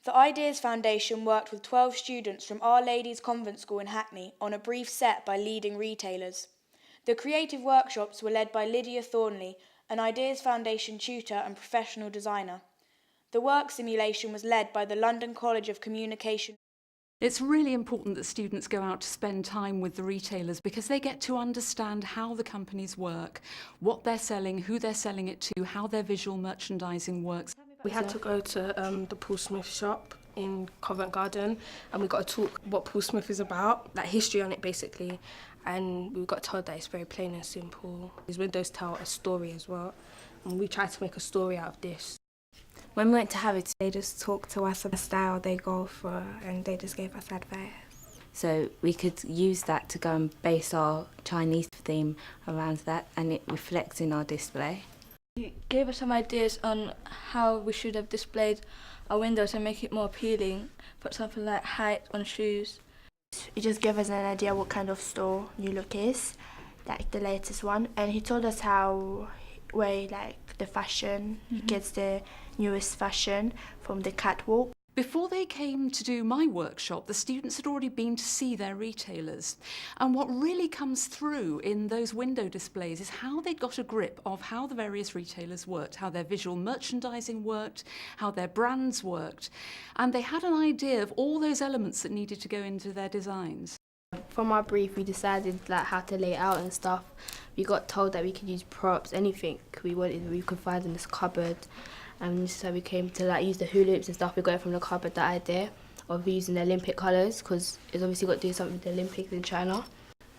The Ideas Foundation worked with 12 students from Our Lady's Convent School in Hackney on a brief set by leading retailers. The creative workshops were led by Lydia Thornley, an Ideas Foundation tutor and professional designer. The work simulation was led by the London College of Communication. It's really important that students go out to spend time with the retailers because they get to understand how the companies work, what they're selling, who they're selling it to, how their visual merchandising works. We had to go to the Paul Smith shop in Covent Garden, and we got to talk what Paul Smith is about, like history on it basically, and we got told that it's very plain and simple. These windows tell a story as well, and we tried to make a story out of this. When we went to Harrods, they just talked to us about the style they go for, and they just gave us advice. So we could use that to go and base our Chinese theme around that, and it reflects in our display. He gave us some ideas on how we should have displayed our windows and make it more appealing. Put something like height on shoes. He just gave us an idea what kind of store New Look is, like the latest one, and he told us where like the fashion, he gets the newest fashion from the catwalk. Before they came to do my workshop, the students had already been to see their retailers. And what really comes through in those window displays is how they got a grip of how the various retailers worked, how their visual merchandising worked, how their brands worked. And they had an idea of all those elements that needed to go into their designs. From our brief, we decided like how to lay it out and stuff. We got told that we could use props, anything we wanted, we could find in this cupboard. And so we came to like use the hula hoops and stuff. We got it from the cupboard, the idea of using the Olympic colours, because it's obviously got to do something with the Olympics in China.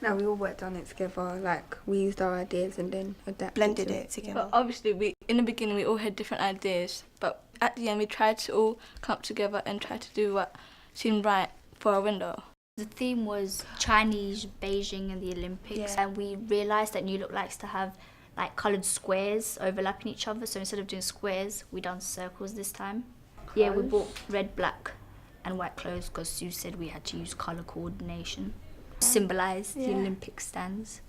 Now we all worked on it together, like we used our ideas and then blended it together. But obviously, in the beginning, we all had different ideas, but at the end, we tried to all come together and try to do what seemed right for our window. The theme was Chinese, Beijing and the Olympics, and we realised that New Look likes to have like coloured squares overlapping each other, so instead of doing squares, we done circles this time. Yeah, we bought red, black and white clothes because you said we had to use colour coordination. Symbolise the Olympic stands.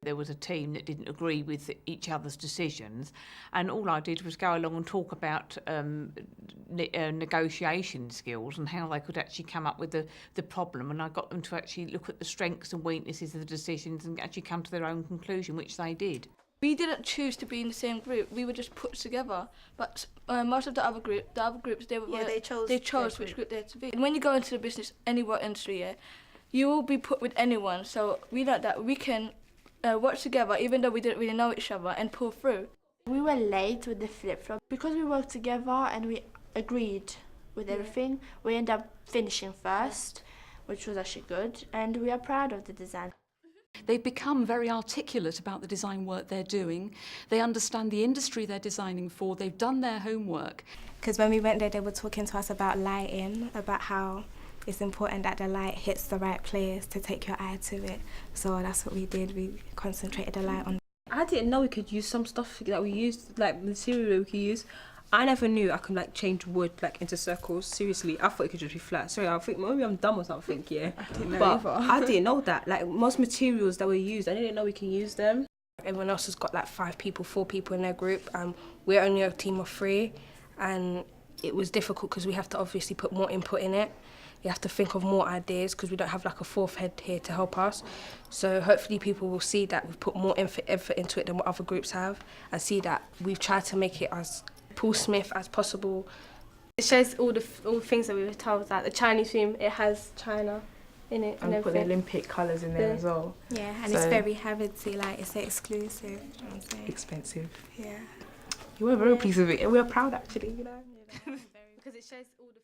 There was a team that didn't agree with each other's decisions, and all I did was go along and talk about negotiation skills and how they could actually come up with the problem, and I got them to actually look at the strengths and weaknesses of the decisions and actually come to their own conclusion, which they did. We didn't choose to be in the same group, we were just put together, but most of the other groups, they chose which group they had to be. And when you go into the business, any work industry, you will be put with anyone, so we know that we can work together even though we didn't really know each other and pull through. We were late with the flip-flop. Because we worked together and we agreed with everything, we ended up finishing first, which was actually good, and we are proud of the design. They've become very articulate about the design work they're doing. They understand the industry they're designing for. They've done their homework. Because when we went there, they were talking to us about lighting, about how it's important that the light hits the right place to take your eye to it. So that's what we did. We concentrated the light on. I didn't know we could use some stuff that we used, like material we could use. I never knew I could like change wood like into circles. Seriously, I thought it could just be flat. Sorry, I think maybe I'm dumb or something. Yeah, I didn't know but either. I didn't know that. Like most materials that we used, I didn't know we can use them. Everyone else has got like 5 people, 4 people in their group, and we're only a team of 3, and it was difficult because we have to obviously put more input in it. You have to think of more ideas because we don't have like a 4th head here to help us. So hopefully people will see that we've put more effort into it than what other groups have, and see that we've tried to make it as Paul Smith as possible. It shows all the things that we were told, like the Chinese theme, it has China in it. And we put the Olympic colours in there as well. Yeah, and it's very Harrodsy, like it's exclusive. You know what I'm saying? Expensive. Yeah. You were very pleased with it, and we were proud actually, you know. Because it shows all the